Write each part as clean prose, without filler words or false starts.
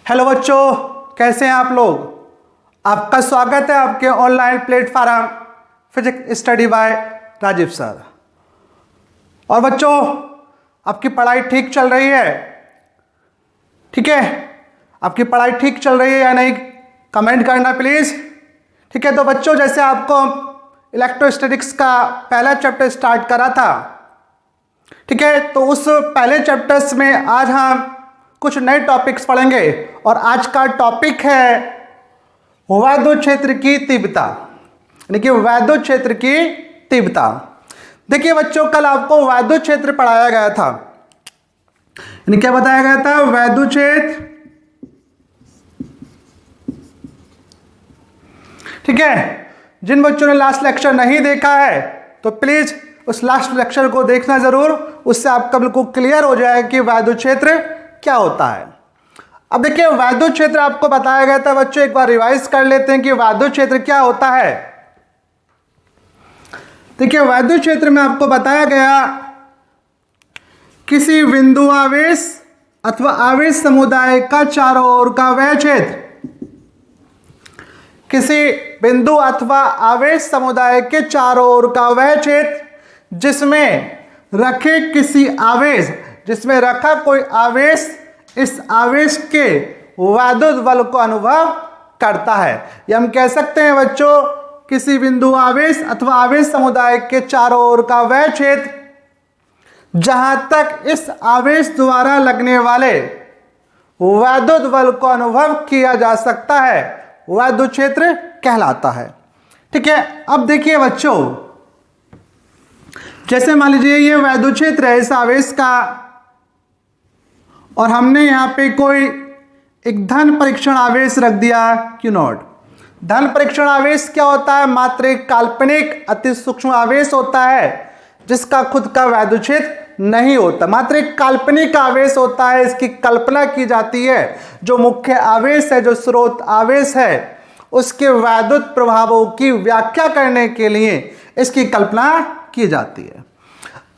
Hello बच्चों, कैसे हैं आप लोग। आपका स्वागत है आपके online platform physics study by Rajiv sir. और बच्चों, आपकी पढ़ाई ठीक चल रही है? ठीक है, आपकी पढ़ाई ठीक चल रही है या नहीं, कमेंट करना प्लीज़। ठीक है, तो बच्चों जैसे आपको इलेक्ट्रोस्टैटिक्स का पहला चैप्टर स्टार्ट करा था, ठीक है, तो उस पहले चैप्टर्स में आज हम कुछ नए टॉपिक्स पढ़ेंगे। और आज का टॉपिक है वैद्युत क्षेत्र की तीव्रता, यानी कि वैद्युत क्षेत्र की तीव्रता। देखिए बच्चों, कल आपको वैद्युत क्षेत्र पढ़ाया गया था, यानी क्या बताया गया था, वैद्युत क्षेत्र। ठीक है, जिन बच्चों ने लास्ट लेक्चर नहीं देखा है तो प्लीज उस लास्ट लेक्चर को देखना जरूर, उससे आपका बिल्कुल क्लियर हो जाएगा कि वैद्युत क्षेत्र क्या होता है। अब देखिए, वैद्युत क्षेत्र आपको बताया गया था बच्चों, एक बार रिवाइज कर लेते हैं कि वैद्युत क्षेत्र क्या होता है। देखिए, वैद्युत क्षेत्र में आपको बताया गया किसी बिंदु आवेश अथवा आवेश समुदाय का चारों ओर का वह क्षेत्र, किसी बिंदु अथवा आवेश समुदाय के चारों ओर का वह क्षेत्र जिसमें रखे किसी आवेश, जिसमें रखा कोई आवेश इस आवेश के वैद्युत बल को अनुभव करता है। या हम कह सकते हैं बच्चों, किसी बिंदु आवेश अथवा आवेश समुदाय के चारों ओर का वह क्षेत्र जहां तक इस आवेश द्वारा लगने वाले वैद्युत बल को अनुभव किया जा सकता है, वैद्युत क्षेत्र कहलाता है। ठीक है, अब देखिए बच्चों, जैसे मान लीजिए ये वैद्युत क्षेत्र है इस आवेश का, और हमने यहाँ पे कोई एक धन परीक्षण आवेश रख दिया Q नॉट। धन परीक्षण आवेश क्या होता है, मात्र एक काल्पनिक अति सूक्ष्म आवेश होता है जिसका खुद का वैद्युत क्षेत्र नहीं होता, मात्र एक काल्पनिक आवेश होता है, इसकी कल्पना की जाती है। जो मुख्य आवेश है, जो स्रोत आवेश है, उसके वैद्युत प्रभावों की व्याख्या करने के लिए इसकी कल्पना की जाती है।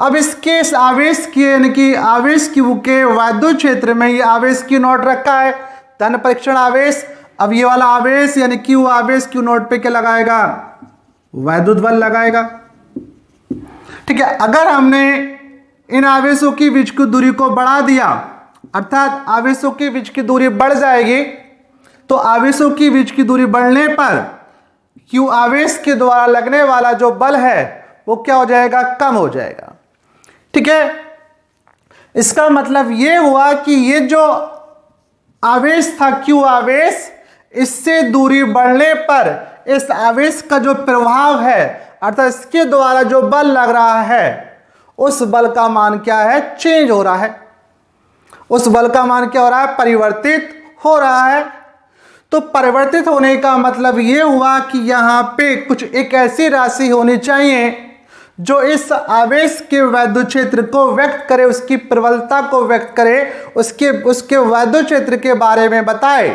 अब इसके इस आवेश की, यानी कि आवेश Q के वैद्युत क्षेत्र में ये आवेश Q नॉट रखा है, धन परीक्षण आवेश। अब ये वाला आवेश यानी Q आवेश Q नॉट पे क्या लगाएगा, वैद्युत बल लगाएगा। ठीक है, अगर हमने इन आवेशों की बीच की दूरी को बढ़ा दिया, अर्थात आवेशों की बीच की दूरी बढ़ जाएगी, तो आवेशों की बीच की दूरी बढ़ने पर Q आवेश के द्वारा लगने वाला जो बल है वो क्या हो जाएगा, कम हो जाएगा। ठीक है, इसका मतलब ये हुआ कि ये जो आवेश था Q आवेश, इससे दूरी बढ़ने पर इस आवेश का जो प्रभाव है, अर्थात इसके द्वारा जो बल लग रहा है, उस बल का मान क्या है, चेंज हो रहा है। उस बल का मान क्या हो रहा है, परिवर्तित हो रहा है। तो परिवर्तित होने का मतलब ये हुआ कि यहाँ पे कुछ एक ऐसी राशि होनी चाहिए जो इस आवेश के वैद्युत क्षेत्र को व्यक्त करे, उसकी प्रबलता को व्यक्त करे, उसके वैद्युत क्षेत्र के बारे में बताए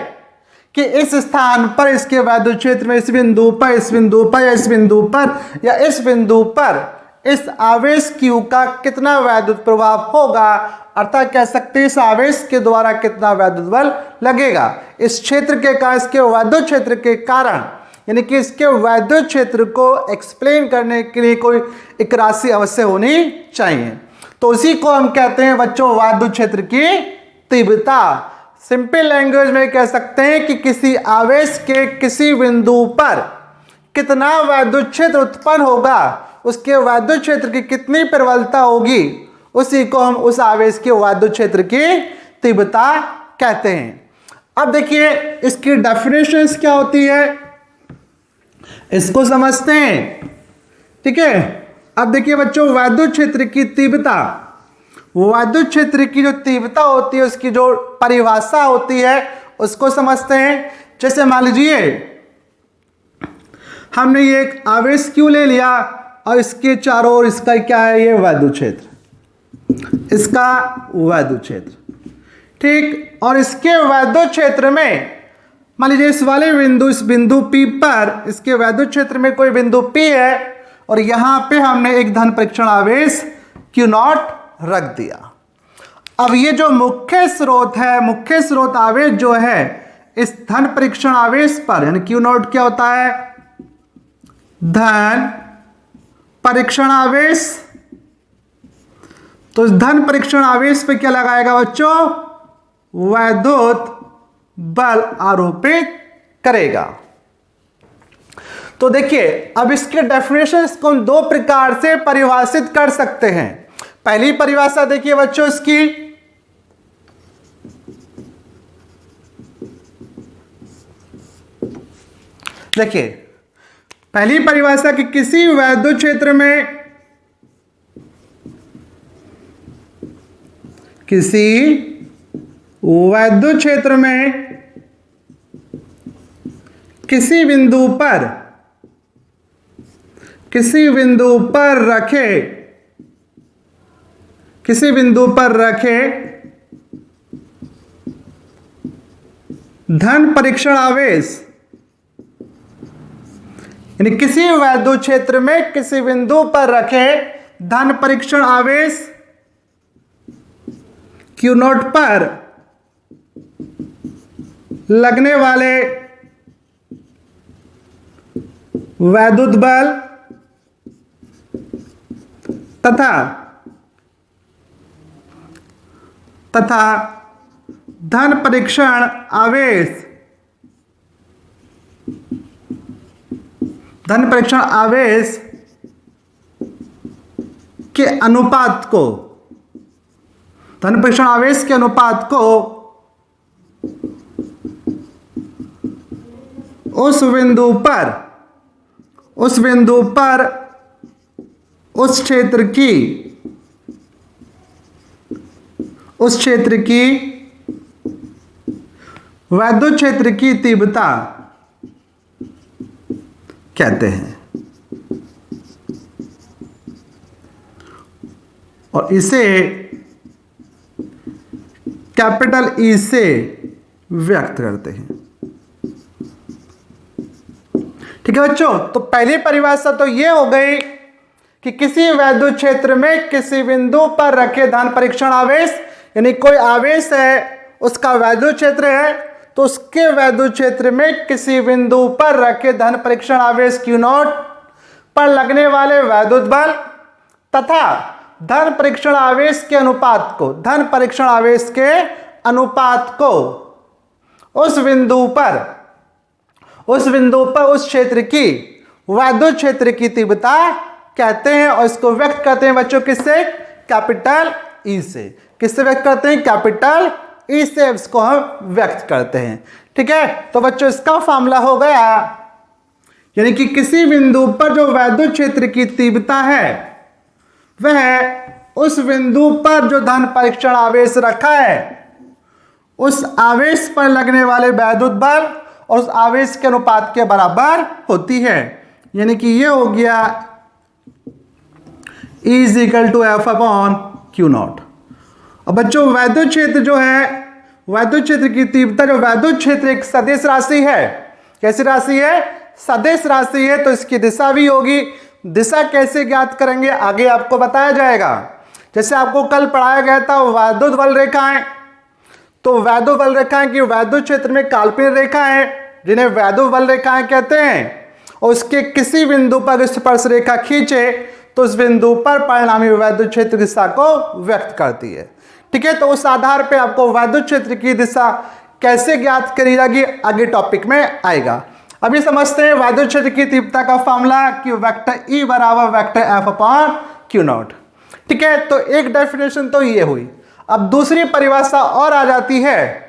कि इस स्थान पर इसके वैद्युत क्षेत्र में इस बिंदु पर, इस बिंदु पर, या इस बिंदु पर, या इस बिंदु पर इस आवेश Q का कितना वैद्युत प्रभाव होगा, अर्थात कह सकते हैं इस आवेश के द्वारा कितना वैद्युत बल लगेगा। इस क्षेत्र के कारण, इसके वैद्युत क्षेत्र के कारण, यानी कि इसके वैद्युत क्षेत्र को एक्सप्लेन करने के लिए कोई एक राशि अवश्य होनी चाहिए। तो उसी को हम कहते हैं बच्चों वैद्युत क्षेत्र की तीव्रता। सिंपल लैंग्वेज में कह सकते हैं कि किसी आवेश के किसी बिंदु पर कितना वैद्युत क्षेत्र उत्पन्न होगा, उसके वैद्युत क्षेत्र की कितनी प्रबलता होगी, उसी को हम उस आवेश के वैद्युत क्षेत्र की तीव्रता कहते हैं। अब देखिए इसकी डेफिनेशंस क्या होती है, इसको समझते हैं। ठीक है, अब देखिए बच्चों, वैद्युत क्षेत्र की तीव्रता, वैद्युत क्षेत्र की जो तीव्रता होती है उसकी जो परिभाषा होती है उसको समझते हैं। जैसे मान लीजिए हमने ये एक आवेश Q ले लिया और इसके चारों ओर इसका क्या है, ये वैद्युत क्षेत्र, इसका वैद्युत क्षेत्र। ठीक, और इसके वैद्युत क्षेत्र में मान लीजिए इस वाले बिंदु, इस बिंदु P पर, इसके वैद्युत क्षेत्र में कोई बिंदु P है और यहां पे हमने एक धन परीक्षण आवेश Q नॉट रख दिया। अब ये जो मुख्य स्रोत है, मुख्य स्रोत आवेश जो है इस धन परीक्षण आवेश पर, यानी क्यू नॉट क्या होता है, धन परीक्षण आवेश। तो इस धन परीक्षण आवेश पे क्या लगाएगा बच्चों, वैद्युत बल आरोपित करेगा। तो देखिए अब इसके डेफिनेशन को हम दो प्रकार से परिभाषित कर सकते हैं। पहली परिभाषा देखिए बच्चों इसकी, देखिए पहली परिभाषा कि किसी वैद्युत क्षेत्र में, किसी वैद्युत क्षेत्र में किसी बिंदु पर, किसी बिंदु पर रखे, किसी बिंदु पर रखे धन परीक्षण आवेश, यानी किसी वैद्युत क्षेत्र में किसी बिंदु पर रखे धन परीक्षण आवेश क्यू नॉट पर लगने वाले वैद्युत बल तथा धन परीक्षण आवेश, धन परीक्षण आवेश के अनुपात को, धन परीक्षण आवेश के अनुपात को उस बिंदु पर, उस बिंदु पर उस क्षेत्र की, उस क्षेत्र की वैद्युत क्षेत्र की तीव्रता कहते हैं, और इसे कैपिटल ई से व्यक्त करते हैं। ठीक है बच्चों, तो पहली परिभाषा तो ये हो गई कि किसी वैद्युत क्षेत्र में किसी बिंदु पर रखे धन परीक्षण आवेश, यानी कोई आवेश है उसका वैद्युत क्षेत्र है, तो उसके वैद्युत क्षेत्र में किसी बिंदु पर रखे धन परीक्षण आवेश क्यू नॉट पर लगने वाले वैद्युत बल तथा धन परीक्षण आवेश के अनुपात को, धन परीक्षण आवेश के अनुपात को उस बिंदु पर, उस बिंदु पर उस क्षेत्र की वैद्युत क्षेत्र की तीव्रता कहते हैं, और इसको व्यक्त करते हैं बच्चों किससे, कैपिटल ई से। किससे व्यक्त करते हैं, कैपिटल ई से इसको हम व्यक्त करते हैं। ठीक है, तो बच्चों इसका फॉर्मूला हो गया, यानी कि किसी बिंदु पर जो वैद्युत क्षेत्र की तीव्रता है वह उस बिंदु पर जो धन परीक्षण आवेश रखा है उस आवेश पर लगने वाले वैद्युत बल और उस आवेश के अनुपात के बराबर होती है। यानी कि ये हो गया E is equal to F upon q naught. अब बच्चों वैद्युत क्षेत्र जो है, वैद्युत क्षेत्र की तीव्रता, जो वैद्युत क्षेत्र एक सदिश राशि है, कैसी राशि है, सदिश राशि है, तो इसकी दिशा भी होगी। दिशा कैसे ज्ञात करेंगे आगे आपको बताया जाएगा। जैसे आपको कल पढ़ाया गया था वैद्युत बल रेखाएं, तो वैद्युत बल रेखाएं की वैद्युत क्षेत्र में काल्पनिक रेखाएं जिन्हें वैद्युत बल रेखाएं कहते हैं, और उसके किसी बिंदु पर स्पर्श रेखा खींचे तो उस बिंदु पर परिणामी वैद्युत क्षेत्र दिशा को व्यक्त करती है। ठीक है, तो उस आधार पे आपको वैद्युत क्षेत्र की दिशा कैसे ज्ञात करी जाएगी आगे टॉपिक में आएगा। अभी समझते हैं वैद्युत क्षेत्र की तीव्रता का फॉर्मूला कि वेक्टर ई बराबर vector F upon q not. ठीक है, तो एक डेफिनेशन तो ये हुई। अब दूसरी परिभाषा और आ जाती है,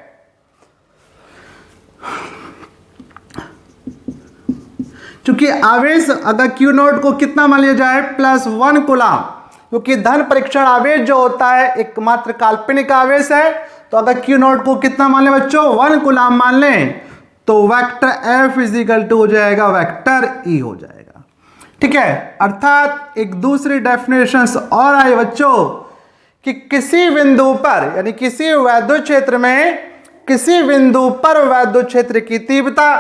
क्योंकि आवेश अगर क्यू नॉट को कितना मान लिया जाए +1 कूलाम, क्योंकि धन परीक्षण आवेश जो होता है एकमात्र काल्पनिक आवेश है, तो अगर क्यू नॉट को कितना मान लें बच्चों 1 कूलाम मान लें तो vector F is equal to हो जाएगा वेक्टर ई हो जाएगा। ठीक है, अर्थात एक दूसरी डेफिनेशन और आई बच्चों कि किसी बिंदु पर, यानी किसी वैद्युत क्षेत्र में किसी बिंदु पर वैद्युत क्षेत्र की तीव्रता,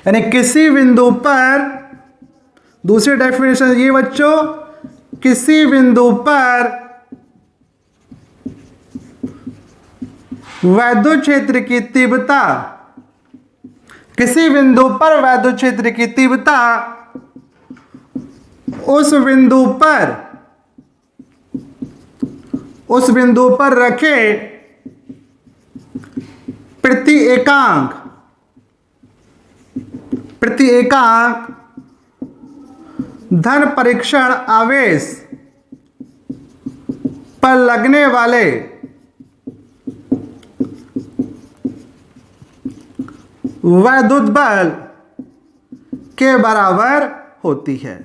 यानी किसी बिंदु पर, दूसरी डेफिनेशन ये बच्चों, किसी बिंदु पर वैद्युत क्षेत्र की तीव्रता, किसी बिंदु पर वैद्युत क्षेत्र की तीव्रता उस बिंदु पर रखे प्रति एकांक धन परीक्षण आवेश पर लगने वाले वैद्युत बल के बराबर होती है।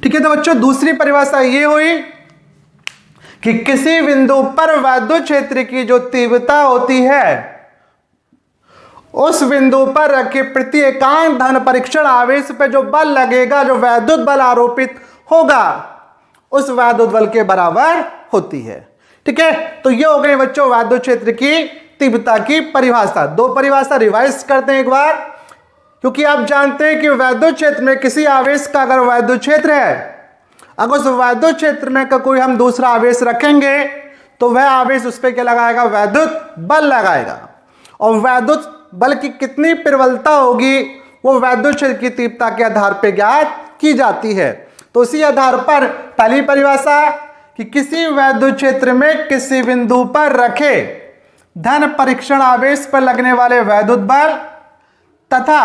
ठीक है, तो बच्चों दूसरी परिभाषा ये हुई कि किसी बिंदु पर वैद्युत क्षेत्र की जो तीव्रता होती है उस बिंदु पर रखे प्रति एकांक धन परीक्षण आवेश पर जो बल लगेगा, जो वैद्युत बल आरोपित होगा, उस वैद्युत बल के बराबर होती है। ठीक है, तो ये हो गई बच्चों वैद्युत क्षेत्र की तीव्रता की परिभाषा। दो परिभाषा रिवाइज करते हैं एक बार, क्योंकि आप जानते हैं कि वैद्युत क्षेत्र में किसी आवेश का अगर वैद्युत क्षेत्र है, अगर उस वैद्युत क्षेत्र में का कोई हम दूसरा आवेश रखेंगे तो वह आवेश उस पर क्या लगाएगा, वैद्युत बल लगाएगा। और वैद्युत बल की कितनी प्रबलता होगी वो वैद्युत क्षेत्र की तीव्रता के आधार पर ज्ञात की जाती है। तो उसी आधार पर पहली परिभाषा कि किसी वैद्युत क्षेत्र में किसी बिंदु पर रखे धन परीक्षण आवेश पर लगने वाले वैद्युत बल तथा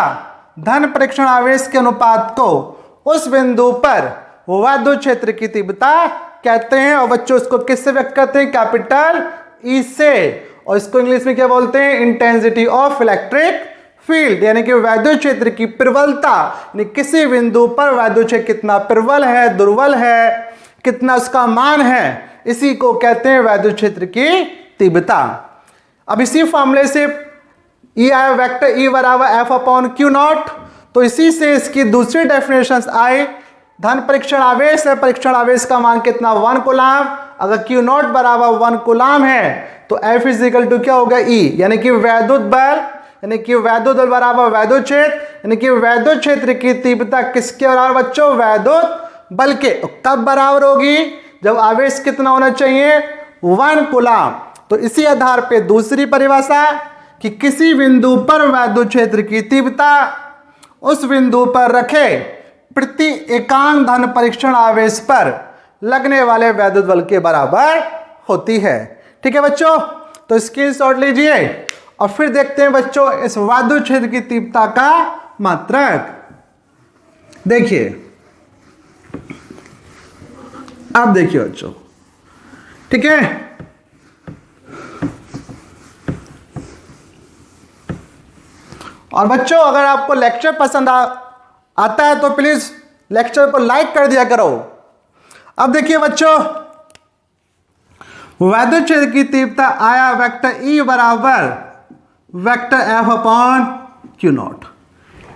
धन परीक्षण आवेश के अनुपात को उस बिंदु पर वैद्युत क्षेत्र की तीव्रता कहते हैं। और बच्चों इसको किससे व्यक्त करते हैं, कैपिटल ई से। और इसको इंग्लिश में क्या बोलते हैं, इंटेंसिटी ऑफ इलेक्ट्रिक फील्ड, यानी कि वैद्युत क्षेत्र की प्रबलता, यानी किसी बिंदु पर वैद्युत क्षेत्र कितना प्रबल है, दुर्बल है, कितना उसका मान है, इसी को कहते हैं वैद्युत क्षेत्र की तीव्रता। अब इसी फॉर्मूले से ई आया वेक्टर ई बराबर एफ अपॉन क्यू नॉट। तो इसी से इसकी दूसरी डेफिनेशन आई, धन परीक्षण आवेश है, परीक्षण आवेश का मान कितना 1 कूलाम, अगर क्यू नॉट बराबर 1 कूलाम है तो एफ इजिकल टू क्या होगा ई, यानी कि वैद्युत बल, यानी कि वैद्युत बल बराबर वैद्युत क्षेत्र, यानी कि वैद्युत क्षेत्र की तीव्रता किसके बराबर बच्चों, वैद्युत बल के। कब बराबर होगी, जब आवेश कितना होना चाहिए, 1 कूलाम। तो इसी आधार पे दूसरी परिभाषा कि किसी बिंदु पर वैद्युत क्षेत्र की तीव्रता उस बिंदु पर रखे प्रति एकांक धन परीक्षण आवेश पर लगने वाले वैद्युत बल के बराबर होती है। ठीक है बच्चों, तो स्क्रीनशॉट लीजिए और फिर देखते हैं बच्चों इस वैद्युत क्षेत्र की तीव्रता का मात्रक। देखिए, आप देखिए बच्चों, ठीक है, और बच्चों अगर आपको लेक्चर पसंद आता है तो प्लीज लेक्चर को लाइक कर दिया करो। अब देखिए बच्चों, वैद्युत क्षेत्र की तीव्रता आया वेक्टर ई बराबर vector F upon q not.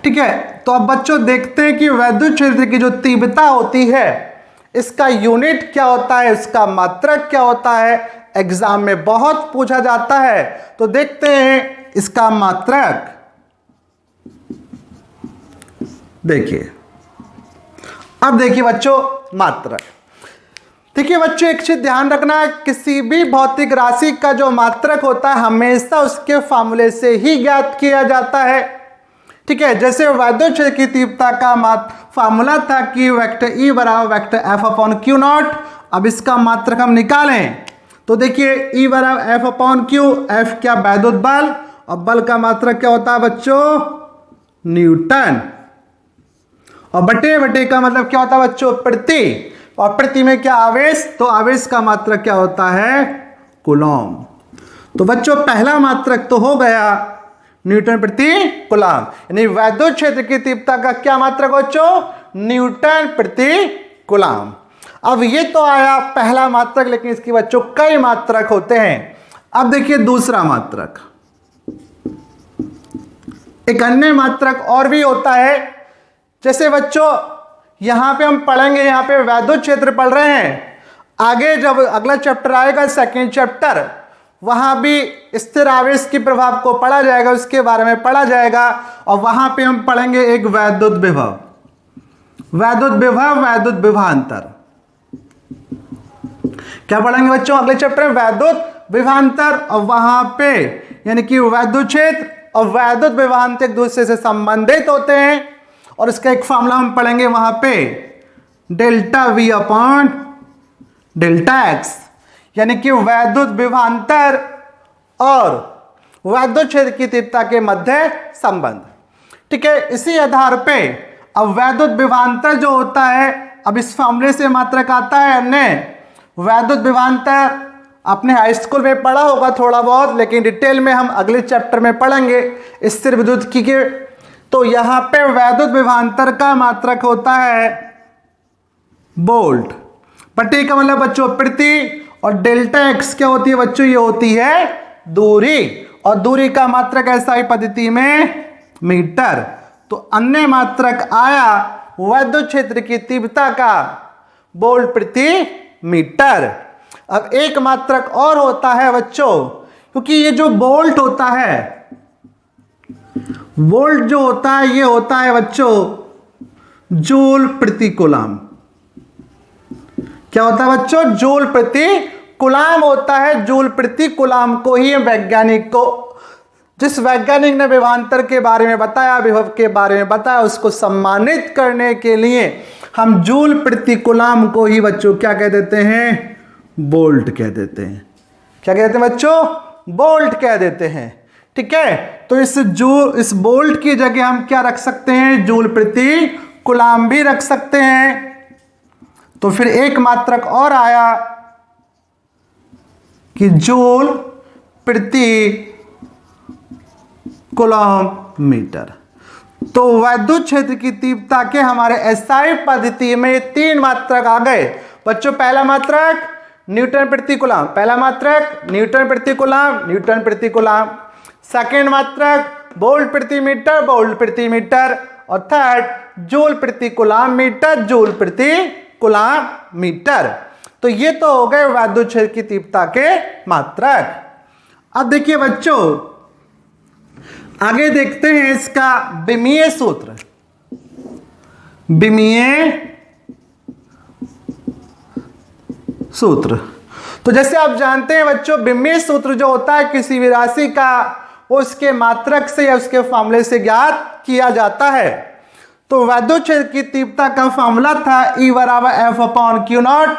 ठीक है, तो अब बच्चों देखते हैं कि वैद्युत क्षेत्र की जो तीव्रता होती है इसका यूनिट क्या होता है, इसका मात्रक क्या होता है, एग्जाम में बहुत पूछा जाता है। तो देखते हैं इसका मात्रक। देखिए, अब देखिए बच्चों मात्रक। देखिए बच्चों एक चीज ध्यान रखना, किसी भी भौतिक राशि का जो मात्रक होता है हमेशा उसके फार्मूले से ही ज्ञात किया जाता है। ठीक है, जैसे वैद्युत क्षेत्र की तीव्रता का फार्मूला था कि वेक्टर ई बराबर vector F upon q naught. अब इसका मात्रक हम निकालें तो देखिए ई बराबर एफ अपॉन क्यू, एफ क्या वैद्युत बल, और बल का मात्रक क्या होता है बच्चों, न्यूटन, और बटे बटे का मतलब क्या होता है बच्चों, प्रति, और प्रति में क्या आवेश, तो आवेश का मात्रक क्या होता है, कूलॉम। तो बच्चों पहला मात्रक तो हो गया न्यूटन प्रति कूलॉम, यानी वैद्युत क्षेत्र की तीव्रता का क्या मात्रक बच्चों, न्यूटन प्रति कूलॉम। अब ये तो आया पहला मात्रक, लेकिन इसकी बच्चों कई मात्रक होते हैं। अब देखिए दूसरा मात्रक, एक अन्य मात्रक और भी होता है। जैसे बच्चों यहां पे हम पढ़ेंगे, यहां पे वैद्युत क्षेत्र पढ़ रहे हैं, आगे जब अगला चैप्टर आएगा सेकंड चैप्टर, वहां भी स्थिर आवेश के प्रभाव को पढ़ा जाएगा, उसके बारे में पढ़ा जाएगा। और वहां पे हम पढ़ेंगे एक वैद्युत विभव, वैद्युत विभवांतर। क्या पढ़ेंगे बच्चों अगले चैप्टर में? वैद्युत विभवांतर। और वहां पे यानी कि वैद्युत क्षेत्र और वैद्युत विभवांतर एक दूसरे से संबंधित होते हैं, और इसका एक फॉर्मूला हम पढ़ेंगे वहां पे, delta we upon delta x, यानी कि वैद्युत विभवांतर और वैद्युत क्षेत्र की तीव्रता के मध्य संबंध। ठीक है, इसी आधार पे अब वैद्युत विभवांतर जो होता है, अब इस फॉर्मूले से मात्रक आता है। हमने वैद्युत विभवांतर अपने हाई स्कूल में पढ़ा होगा थोड़ा बहुत, लेकिन डिटेल में हम अगले चैप्टर में पढ़ेंगे स्थिर विद्युत के। तो यहां पे वैद्युत विभवांतर का मात्रक होता है वोल्ट, पट्टी का मतलब बच्चों प्रति, और डेल्टा एक्स क्या होती है बच्चों? ये होती है दूरी, और दूरी का मात्रक ऐसा पद्धति में मीटर। तो अन्य मात्रक आया वैद्युत क्षेत्र की तीव्रता का वोल्ट प्रति मीटर। अब एक मात्रक और होता है बच्चों, क्योंकि ये जो वोल्ट होता है, वोल्ट जो होता है ये होता है बच्चों जूल प्रति कूलम। क्या होता है बच्चों? जूल प्रति कूलम होता है। जूल प्रति कूलम को ही वैज्ञानिक को, जिस वैज्ञानिक ने विभवांतर के बारे में बताया, विभव के बारे में बताया, उसको सम्मानित करने के लिए हम जूल प्रति कूलम को ही बच्चों क्या कह देते हैं? वोल्ट कह देते हैं। क्या कहते हैं बच्चों? वोल्ट कह देते हैं। ठीक है, तो इस वोल्ट की जगह हम क्या रख सकते हैं? जूल प्रति कूलम भी रख सकते हैं। तो फिर एक मात्रक और आया कि जूल प्रति कूलम मीटर। तो वैद्युत क्षेत्र की तीव्रता के हमारे एसआई पद्धति में तीन मात्रक आ गए बच्चों। पहला मात्रक न्यूटन प्रति कूलम, पहला मात्रक न्यूटन प्रति कूलम, न्यूटन प्रति कूलम। सेकेंड मात्रक वोल्ट प्रति मीटर, वोल्ट प्रति मीटर। और थर्ड जूल प्रति कूलम मीटर, जूल प्रति कूलम मीटर। तो ये तो हो गए वैद्युत क्षेत्र की तीव्रता के मात्रक। अब देखिए बच्चों आगे देखते हैं इसका विमीय सूत्र। विमीय सूत्र, तो जैसे आप जानते हैं बच्चों, विमीय सूत्र जो होता है किसी भी राशि का, वो उसके मात्रक से या उसके फॉर्मूले से ज्ञात किया जाता है। तो वैद्युत क्षेत्र की तीव्रता का फॉर्मूला था E बराबर एफ अपॉन क्यू नॉट।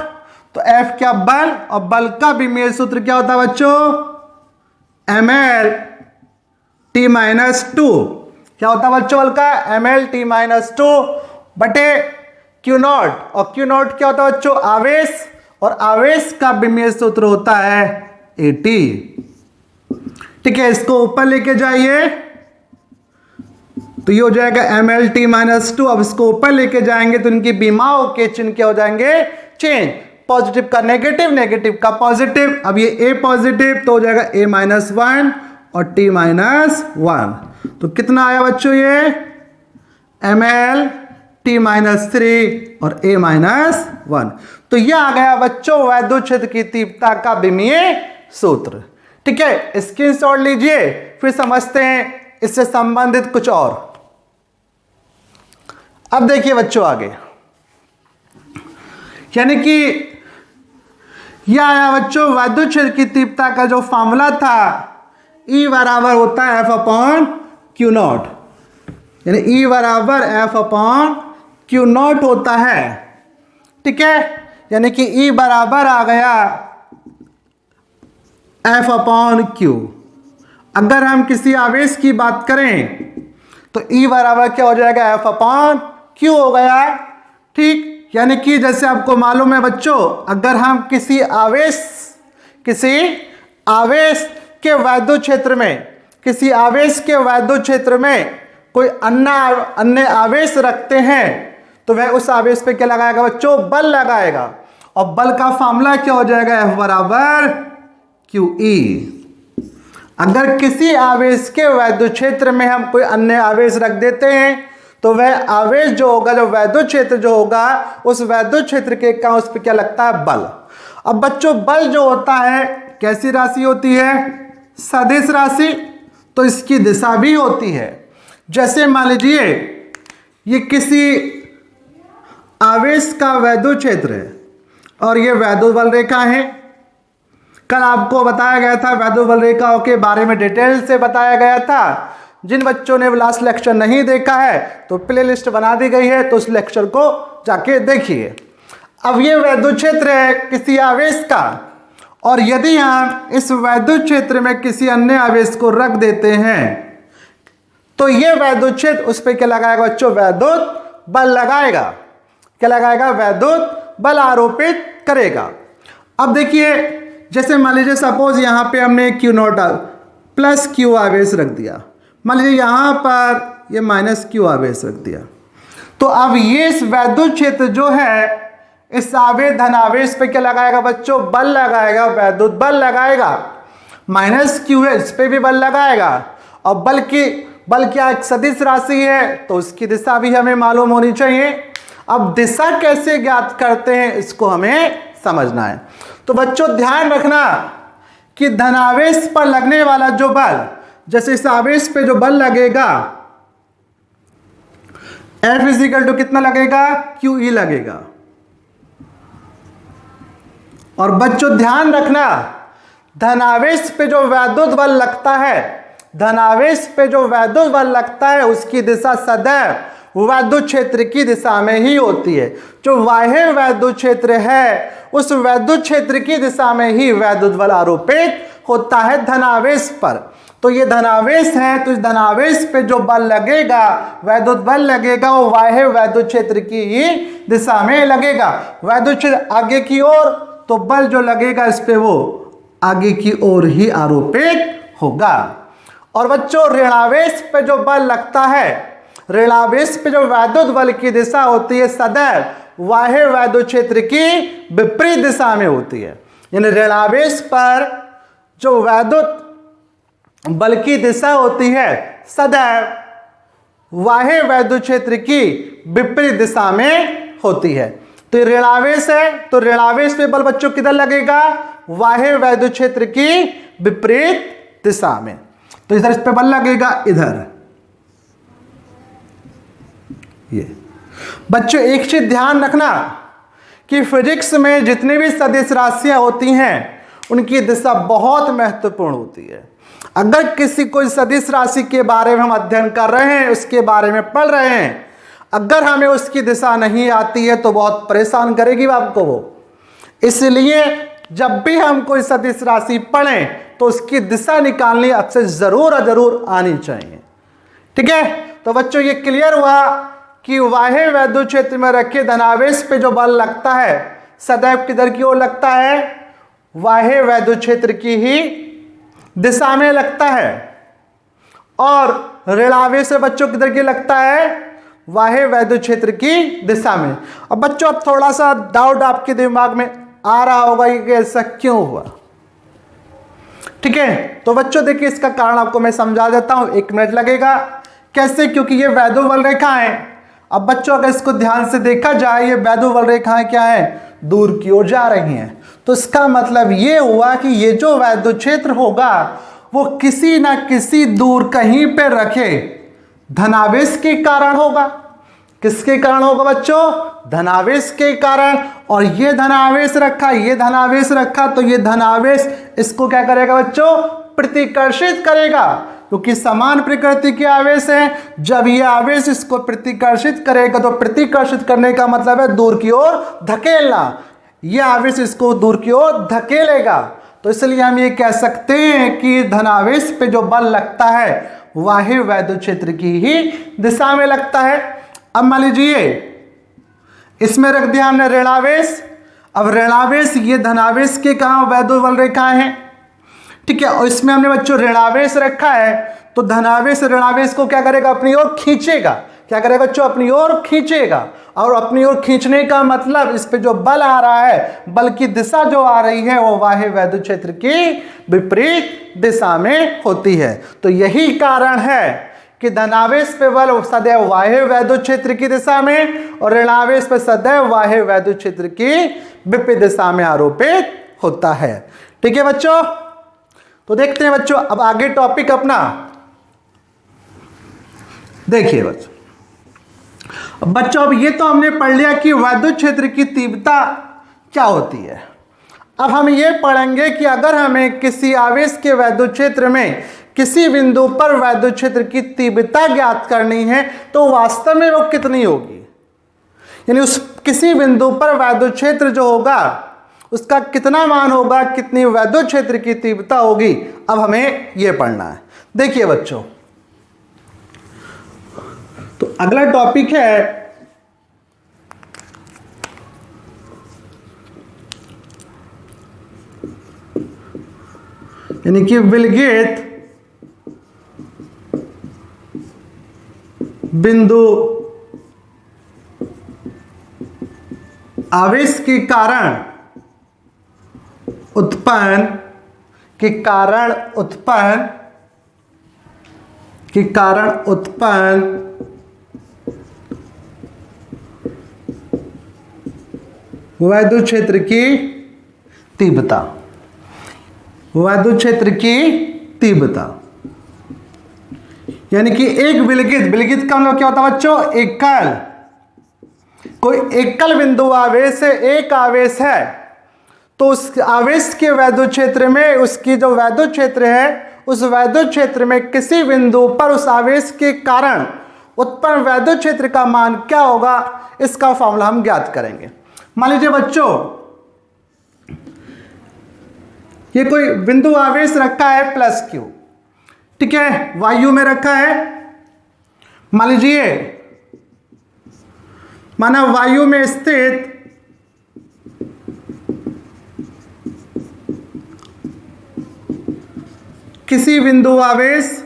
तो एफ क्या? बल, और बल का विमीय सूत्र क्या होता है बच्चों? ml t minus two. क्या होता है बच्चों बल का? ml t माइनस टू बटे क्यू नॉट। और क्यू नॉट क्या होता है बच्चों? आवेश, और आवेश का विमीय सूत्र होता है AT। ठीक है, इसको ऊपर लेके जाइए तो ये हो जाएगा ml t माइनस टू। अब इसको ऊपर लेके जाएंगे तो इनकी विमाओं के चिन्ह क्या हो जाएंगे? चेंज। पॉजिटिव का नेगेटिव, नेगेटिव का पॉजिटिव। अब ये A पॉजिटिव तो हो जाएगा A माइनस वन और T माइनस वन। तो कितना आया बच्चों? ये ml t माइनस थ्री और A माइनस वन। तो यह आ गया बच्चों वैद्युत क्षेत्र की तीव्रता का विमीय सूत्र। ठीक है, स्क्रीनशॉट लीजिए, फिर समझते हैं इससे संबंधित कुछ और। अब देखिए बच्चों आगे, यानी कि यह आया बच्चों वैद्युत क्षेत्र की तीव्रता का जो फॉर्मूला था, E बराबर होता है एफ अपॉन क्यू नॉट, यानी E बराबर एफ अपॉन क्यू नॉट होता है। ठीक है, यानी कि E बराबर आ गया एफ अपॉन क्यू। अगर हम किसी आवेश की बात करें तो E बराबर क्या हो जाएगा? एफ अपॉन क्यू हो गया। ठीक, यानी कि जैसे आपको मालूम है बच्चों, अगर हम किसी आवेश के वैद्युत क्षेत्र में, किसी आवेश के वैद्युत क्षेत्र में कोई अन्य आवेश रखते हैं तो वह उस आवेश पे क्या लगाएगा बच्चों? बल लगाएगा। और बल का फॉर्मूला क्या हो जाएगा? F बराबर QE। अगर किसी आवेश के वैद्युत क्षेत्र में हम कोई अन्य आवेश रख देते हैं तो वह आवेश जो होगा, जो वैद्युत क्षेत्र जो होगा, उस वैद्युत क्षेत्र के कारण उस पर क्या लगता है? बल। अब बच्चों बल जो होता है कैसी राशि होती है? सदिश राशि। तो इसकी दिशा भी होती है। जैसे मान लीजिए ये किसी आवेश का वैद्युत क्षेत्र है और ये वैद्युत बल रेखा है। कल आपको बताया गया था वैद्युत बल रेखाओं के बारे में डिटेल से बताया गया था। जिन बच्चों ने लास्ट लेक्चर नहीं देखा है तो प्ले लिस्ट बना दी गई है, तो उस लेक्चर को जाके देखिए। अब ये वैद्युत क्षेत्र है किसी आवेश का, और यदि हम इस वैद्युत क्षेत्र में किसी अन्य आवेश को रख देते हैं तो ये वैद्युत क्षेत्र उस पर क्या लगाएगा बच्चों? वैद्युत बल लगाएगा। क्या लगाएगा? वैद्युत बल आरोपित करेगा। अब देखिए, जैसे मान लीजिए सपोज यहाँ पे हमने क्यू नॉट प्लस क्यू आवेश रख दिया, मान लीजिए यहाँ पर ये माइनस क्यू आवेश रख दिया, तो अब ये इस वैद्युत क्षेत्र जो है इस आवेश धनावेश पे क्या लगाएगा बच्चों? बल लगाएगा, वैद्युत बल लगाएगा। माइनस क्यू है, इस पे भी बल लगाएगा। और बल क्या एक सदिश राशि है, तो उसकी दिशा भी हमें मालूम होनी चाहिए। अब दिशा कैसे ज्ञात करते हैं इसको हमें समझना है। तो बच्चों ध्यान रखना कि धनावेश पर लगने वाला जो बल, जैसे इस आवेश पे जो बल लगेगा F इजिकल टू कितना लगेगा? QE लगेगा। और बच्चों ध्यान रखना, धनावेश पे जो वैद्युत बल लगता है, धनावेश पे जो वैद्युत बल लगता है उसकी दिशा सदैव वैद्युत क्षेत्र की दिशा में ही होती है। जो बाह्य वैद्युत क्षेत्र है उस वैद्युत क्षेत्र की दिशा में ही वैद्युत बल आरोपित होता है धनावेश पर। तो ये धनावेश है, तो इस धनावेश पे जो बल लगेगा, वैद्युत बल लगेगा, वो बाह्य वैद्युत क्षेत्र की ही दिशा में लगेगा। वैद्युत क्षेत्र आगे की ओर, तो बल जो लगेगा इस पे वो आगे की ओर ही आरोपित होगा। और बच्चों ऋणावेश पे जो बल लगता है, ऋणावेश पे जो वैद्युत बल की दिशा होती है सदैव बाह्य वैद्युत क्षेत्र की विपरीत दिशा में होती है। यानी ऋणावेश पर जो वैद्युत बल की दिशा होती है सदैव बाह्य वैद्युत क्षेत्र की विपरीत दिशा में होती है। तो ऋणावेश है, तो ऋणावेश पे बल बच्चों किधर लगेगा? बाह्य वैद्युत क्षेत्र की विपरीत दिशा में। तो इधर इस पे बल लगेगा, इधर। ये बच्चों एक चीज ध्यान रखना कि फिजिक्स में जितनी भी सदिश राशियां होती हैं उनकी दिशा बहुत महत्वपूर्ण होती है। अगर किसी कोई सदिश राशि के बारे में हम अध्ययन कर रहे हैं, उसके बारे में पढ़ रहे हैं, अगर हमें उसकी दिशा नहीं आती है तो बहुत परेशान करेगी आपको वो। इसलिए जब भी हम कोई सदिश राशि पढ़ें तो उसकी दिशा निकालनी आपसे जरूर आनी चाहिए। ठीक है, तो बच्चों ये क्लियर हुआ कि बाह्य वैद्युत क्षेत्र में रखे धनावेश पे जो बल लगता है सदैव किधर की ओर लगता है? बाह्य वैद्युत क्षेत्र की ही दिशा में लगता है। और ऋणावेश से बच्चों किधर की लगता है? बाह्य वैद्युत क्षेत्र की दिशा में। अब बच्चों अब थोड़ा सा डाउट आपके दिमाग में आ रहा होगा कि ऐसा क्यों हुआ। ठीक है, तो बच्चों देखिए इसका कारण आपको मैं समझा देता हूं, 1 मिनट लगेगा। कैसे? क्योंकि ये वैद्युत बल रेखा है। अब बच्चों अगर इसको ध्यान से देखा जाए, ये वैद्युत बल रेखाएं क्या है? दूर की ओर जा रही हैं। तो इसका मतलब ये हुआ कि ये जो वैद्युत क्षेत्र होगा वो किसी ना किसी दूर कहीं पे रखे धनावेश के कारण होगा। किसके कारण होगा बच्चों? धनावेश के कारण। और ये धनावेश रखा, ये धनावेश रखा, तो ये धनावेश इसको क्या करेगा बच्चों? प्रतिकर्षित करेगा, क्योंकि समान प्रकृति के आवेश हैं। जब ये आवेश इसको प्रतिकर्षित करेगा तो प्रतिकर्षित करने का मतलब है दूर की ओर धकेलना। ये आवेश इसको दूर की ओर धकेलेगा। तो इसलिए हम ये कह सकते हैं कि धनावेश पे जो बल लगता है बाह्य वैद्युत क्षेत्र की ही दिशा में लगता है। अब मान लीजिए इसमें रख दिया हमने ऋणावेश। अब ऋणावेश ये धनावेश के कहाँ वैद्युत बल रेखाएं हैं। ठीक है, और इसमें हमने बच्चों ऋणावेश रखा है, तो धनावेश ऋणावेश को क्या करेगा? अपनी ओर खींचेगा। क्या करेगा बच्चों? अपनी ओर खींचेगा। और अपनी ओर खींचने का मतलब इस पे जो बल आ रहा है, बल की दिशा जो आ रही है वो बाह्य वैद्युत क्षेत्र की विपरीत दिशा में होती है। तो यही कारण है कि धनावेश पे बल सदैव बाह्य वैद्युत क्षेत्र की दिशा में और ऋणावेश पे सदैव बाह्य वैद्युत क्षेत्र की विपरीत दिशा में आरोपित होता है। ठीक है बच्चों, तो देखते हैं बच्चों अब आगे टॉपिक अपना देखिए बच्चों अब ये तो हमने पढ़ लिया कि वैद्युत क्षेत्र की तीव्रता क्या होती है। अब हम ये पढ़ेंगे कि अगर हमें किसी आवेश के वैद्युत क्षेत्र में किसी बिंदु पर वैद्युत क्षेत्र की तीव्रता ज्ञात करनी है तो वास्तव में वो कितनी होगी, यानी उस किसी बिंदु पर वैद्युत क्षेत्र जो होगा उसका कितना मान होगा, कितनी वैद्युत क्षेत्र की तीव्रता होगी। अब हमें यह पढ़ना है। देखिए बच्चों, तो अगला टॉपिक है यानी कि विलगित बिंदु आवेश के कारण उत्पन्न वैद्युत क्षेत्र की तीव्रता, यानी कि एक विलगित का मतलब क्या होता है बच्चों, एकल, कोई एकल बिंदु आवेश है, एक आवेश है, तो उस आवेश के वैद्युत क्षेत्र में उसकी जो वैद्युत क्षेत्र है उस वैद्युत क्षेत्र में किसी बिंदु पर उस आवेश के कारण उत्पन्न वैद्युत क्षेत्र का मान क्या होगा, इसका फॉर्मूला हम ज्ञात करेंगे। मान लीजिए बच्चों, ये कोई बिंदु आवेश रखा है प्लस क्यू, ठीक है, वायु में रखा है। मान लीजिए माना वायु में स्थित किसी बिंदु आवेश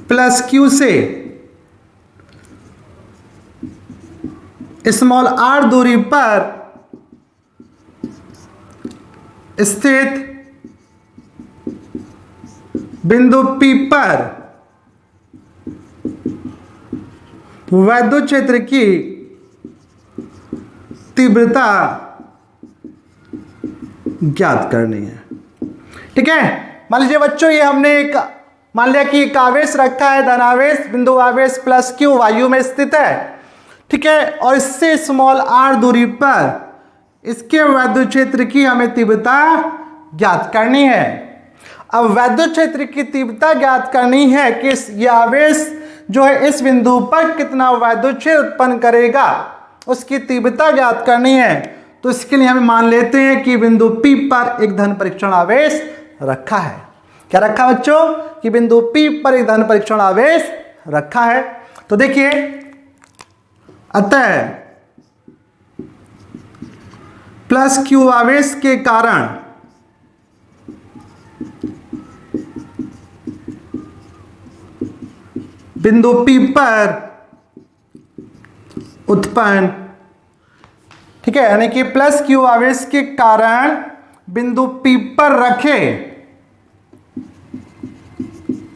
प्लस क्यू से स्मॉल आर दूरी पर स्थित बिंदु P पर वैद्युत क्षेत्र की तीव्रता ज्ञात करनी है, ठीक है। मान लीजिए बच्चों, ये हमने मान लिया कि एक आवेश रखा है, धनावेश बिंदु आवेश प्लस क्यू वायु में स्थित है, ठीक है, और इससे स्मॉल आर दूरी पर इसके वैद्युत क्षेत्र की हमें तीव्रता ज्ञात करनी है। अब वैद्युत क्षेत्र की तीव्रता ज्ञात करनी है कि यह आवेश जो है इस बिंदु पर कितना वैद्युत क्षेत्र उत्पन्न करेगा, उसकी तीव्रता ज्ञात करनी है। तो इसके लिए हम मान लेते हैं कि बिंदु P पर एक धन परीक्षण आवेश रखा है। क्या रखा बच्चों, कि बिंदु P पर एक धन परीक्षण आवेश रखा है। तो देखिए, अतः प्लस क्यू आवेश के कारण बिंदु P पर उत्पन्न, ठीक है, यानी कि प्लस क्यू आवेश के कारण बिंदु P पर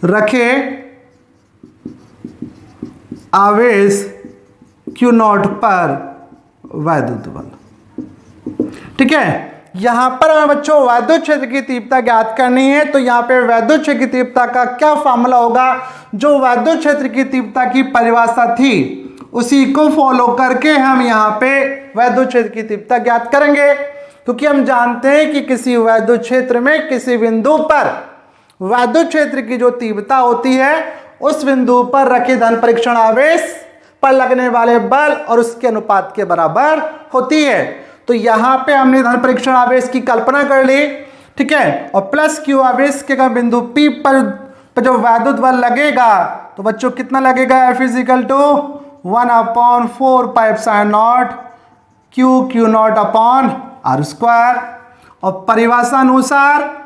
रखे आवेश Q नॉट पर वैद्युत बल, ठीक है। यहां पर हमें बच्चों वैद्युत क्षेत्र की तीव्रता ज्ञात करनी है, तो यहां पे वैद्युत क्षेत्र की तीव्रता का क्या फॉर्मूला होगा, जो वैद्युत क्षेत्र की तीव्रता की परिभाषा थी उसी को फॉलो करके हम यहां पे वैद्युत क्षेत्र की तीव्रता ज्ञात करेंगे। क्योंकि हम जानते हैं कि किसी वैद्युत क्षेत्र में किसी बिंदु पर वैद्युत क्षेत्र की जो तीव्रता होती है उस बिंदु पर रखे धन परीक्षण आवेश पर लगने वाले बल और उसके अनुपात के बराबर होती है। तो यहां पे हमने धन परीक्षण आवेश की कल्पना कर ली, ठीक है, और प्लस क्यू आवेश के बिंदु P पर जो वैद्युत बल लगेगा तो बच्चों कितना लगेगा, F is equal to 1/4 pi epsilon naught Q naught upon R square. और परिभाषा अनुसार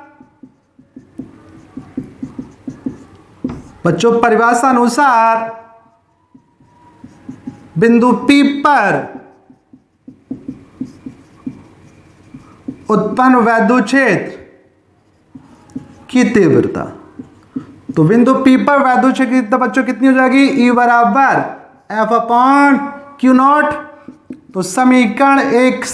बच्चों, परिभाषा अनुसार बिंदु P पर उत्पन्न वैद्युत क्षेत्र की तीव्रता, तो बिंदु P पर वैद्युत क्षेत्र की तीव्रता बच्चों कितनी हो जाएगी, E बराबर F अपॉन Q नॉट। तो समीकरण एक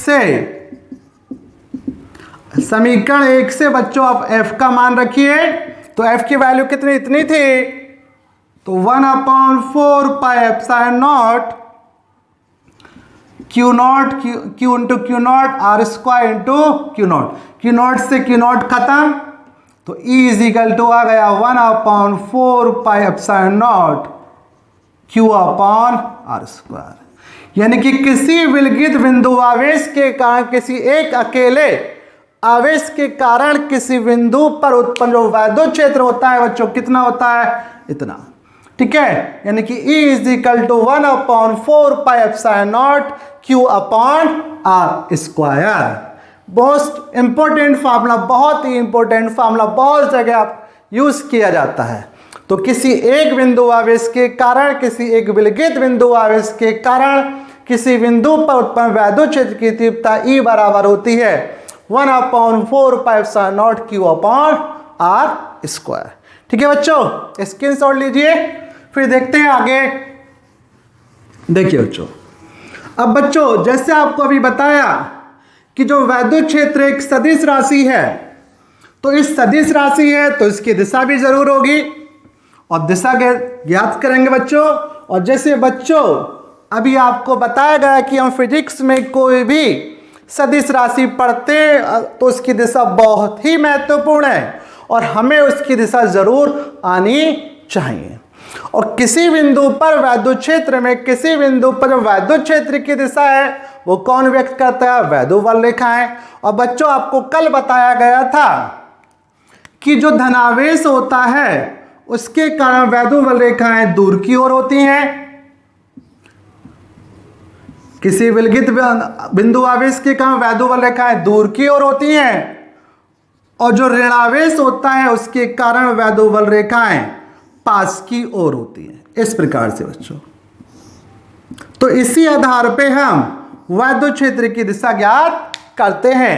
से बच्चों आप F का मान रखिए, तो F की वैल्यू कितनी, इतनी थी, तो 1/4 pi epsilon naught q naught, q into q naught, r square into q naught, q naught से क्यू नॉट खत्म, तो ई इज इक्वल टू आ गया 1/4 pi epsilon naught q upon r square. यानी कि किसी विलगित बिंदु आवेश के कारण, किसी एक अकेले आवेश के कारण किसी बिंदु पर उत्पन्न जो वैद्युत क्षेत्र होता है बच्चों कितना होता है, इतना। ठीक है, यानी कि E is equal to 1/4 pi epsilon naught q upon r square. बहुत इंपॉर्टेंट फार्मूला, बहुत ही इंपॉर्टेंट फार्मूला, बहुत जगह आप यूज किया जाता है। तो किसी एक बिंदु आवेश के कारण, किसी एक विलगित बिंदु आवेश के कारण किसी बिंदु पर उत्पन्न वैद्युत क्षेत्र की तीव्रता E बराबर होती है 1/4 pi epsilon naught q upon r square. ठीक है बच्चों, स्क्रीनशॉट लीजिए, फिर देखते हैं आगे। देखिए बच्चों, अब बच्चों जैसे आपको अभी बताया कि जो वैद्युत क्षेत्र एक सदिश राशि है, तो इस सदिश राशि है तो इसकी दिशा भी जरूर होगी, और दिशा ज्ञात करेंगे बच्चों। और जैसे बच्चों अभी आपको बताया गया कि हम फिजिक्स में कोई भी सदिश राशि पढ़ते तो उसकी दिशा बहुत ही महत्वपूर्ण है और हमें उसकी दिशा जरूर आनी चाहिए। और किसी बिंदु पर वैद्युत क्षेत्र में, किसी बिंदु पर जो वैद्युत क्षेत्र की दिशा है वो कौन व्यक्त करता है, वैद्युत बल रेखाएं। और बच्चों आपको कल बताया गया था कि जो धनावेश होता है उसके कारण वैद्युत बल रेखाएं दूर की ओर होती हैं। किसी विलगित बिंदु आवेश के कारण वैद्युत बल रेखाएं दूर की ओर होती हैं, और जो ऋणावेश होता है उसके कारण वैद्युत बल रेखाएं पास की ओर होती हैं। इस प्रकार से बच्चों, तो इसी आधार पे हम वैद्युत क्षेत्र की दिशा ज्ञात करते हैं।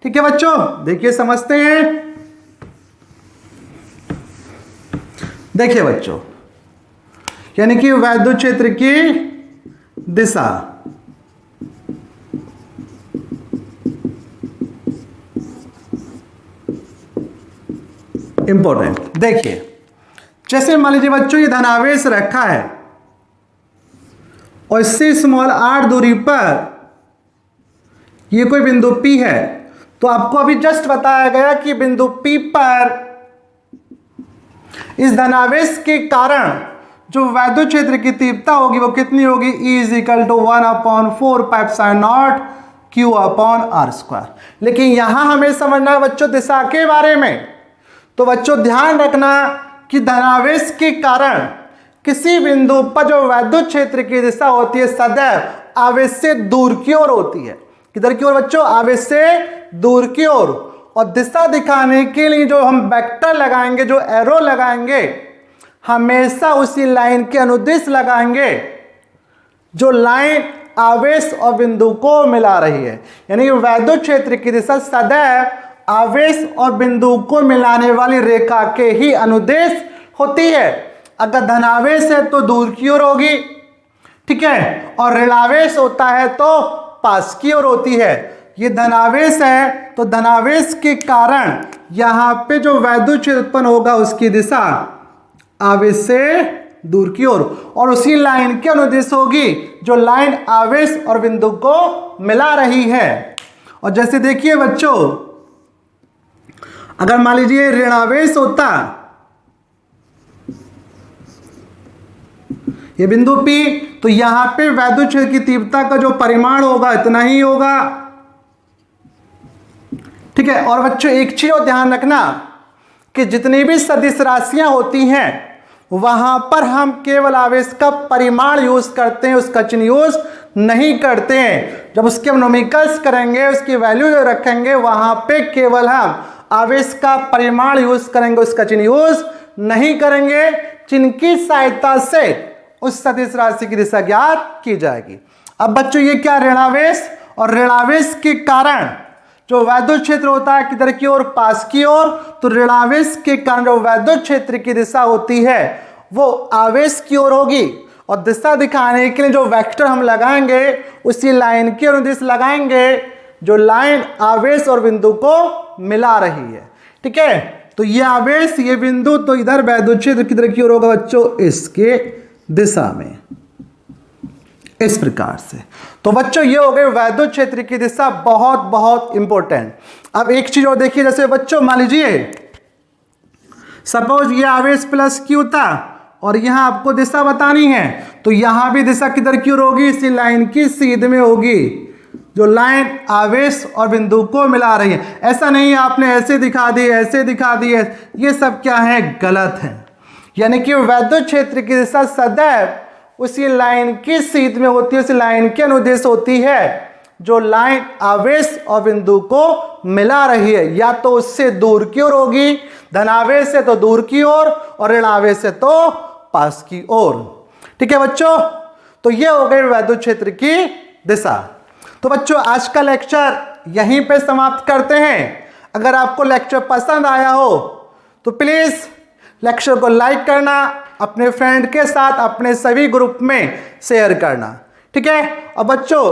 ठीक है बच्चों, देखिए समझते हैं। देखिए बच्चों, यानी कि वैद्युत क्षेत्र की दिशा, इंपॉर्टेंट। देखिए जैसे मान लीजिए बच्चों ये धनावेश रखा है और इससे स्मॉल r दूरी पर ये कोई बिंदु P है, तो आपको अभी जस्ट बताया गया कि बिंदु P पर इस धनावेश के कारण जो वैद्युत क्षेत्र की तीव्रता होगी वो कितनी होगी, E is equal to 1/4 pi epsilon naught q upon r square. लेकिन यहां हमें समझना है बच्चों दिशा के बारे में। तो बच्चों ध्यान रखना कि धनावेश के कारण किसी बिंदु पर जो वैद्युत क्षेत्र की दिशा होती है सदैव आवेश से दूर की ओर होती है। किधर की ओर बच्चों, आवेश से दूर की ओर। और दिशा दिखाने के लिए जो हम वेक्टर लगाएंगे, जो एरो लगाएंगे, हमेशा उसी लाइन के अनुदिश लगाएंगे जो लाइन आवेश और बिंदु को मिला रही है। यानी कि वैद्युत क्षेत्र की दिशा सदैव आवेश और बिंदु को मिलाने वाली रेखा के ही अनुदेश होती है। अगर धनावेश है तो दूर की ओर होगी, ठीक है, और ऋणावेश होता है तो पास की ओर होती है। ये धनावेश है तो धनावेश के कारण यहाँ पे जो वैद्युत क्षेत्र उत्पन्न होगा उसकी दिशा आवेश से दूर की ओर, और उसी लाइन के अनुदिश होगी जो लाइन आवेश और बिंदु को मिला रही है। और जैसे देखिए बच्चों, अगर मान लीजिए ऋणावेश होता, ये बिंदु P, तो यहां पे वैद्युत क्षेत्र की तीव्रता का जो परिमाण होगा इतना ही होगा। ठीक है, और बच्चों एक चीज और ध्यान रखना कि जितनी भी सदिश राशियां होती हैं वहां पर हम केवल आवेश का परिमाण यूज करते हैं, उसका चिन्ह यूज नहीं करते हैं। जब उसके हम न्यूमेरिकल्स करेंगे, उसकी वैल्यू जो रखेंगे, वहां पे केवल हम आवेश का परिमाण यूज करेंगे, उसका चिन्ह यूज नहीं करेंगे। चिन्ह की सहायता से उस सदिश राशि की दिशा ज्ञात की जाएगी। अब बच्चों ये क्या, ऋणावेश, और ऋणावेश के कारण जो वैद्युत क्षेत्र होता है किधर की ओर, पास की ओर। तो ऋणावेश के कारण जो वैद्युत क्षेत्र की दिशा होती है वो आवेश की ओर होगी, और दिशा दिखाने के लिए जो वेक्टर हम लगाएंगे उसी लाइन के अनुदिश लगाएंगे जो लाइन आवेश और बिंदु को मिला रही है। ठीक है, तो ये आवेश, ये बिंदु, तो इधर वैद्युत क्षेत्र किधर की ओर होगा बच्चों, इसके दिशा में। इस प्रकार से। तो बच्चों ये हो गए वैद्युत क्षेत्र की दिशा, बहुत बहुत इंपॉर्टेंट। अब एक चीज और देखिए, जैसे बच्चों मान लीजिए सपोज ये आवेश प्लस क्यू था और यहां आपको दिशा बतानी है, तो यहां भी दिशा किधर की ओर होगी, इसी लाइन की सीध में होगी, जो लाइन आवेश और बिंदु को मिला रही है। ऐसा नहीं आपने ऐसे दिखा दी, ऐसे दिखा दी है, ये सब क्या है, गलत है। यानी कि वैद्युत क्षेत्र की दिशा सदैव उसी लाइन की सीध में होती है, उसी लाइन के अनुदेश होती है जो लाइन आवेश और बिंदु को मिला रही है। या तो उससे दूर की ओर होगी, धनावेश से तो दूर की ओर और ऋण आवेश से तो पास की ओर। ठीक है बच्चों, तो ये हो गई वैद्युत क्षेत्र की दिशा। तो बच्चों आज का लेक्चर यहीं पे समाप्त करते हैं। अगर आपको लेक्चर पसंद आया हो तो प्लीज लेक्चर को लाइक करना, अपने फ्रेंड के साथ अपने सभी ग्रुप में शेयर करना। ठीक है, और बच्चों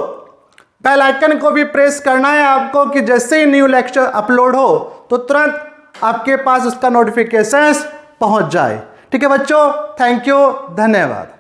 बेल आइकन को भी प्रेस करना है आपको कि जैसे ही न्यू लेक्चर अपलोड हो तो तुरंत आपके पास उसका नोटिफिकेशन पहुंच जाए। ठीक है बच्चों, थैंक यू, धन्यवाद।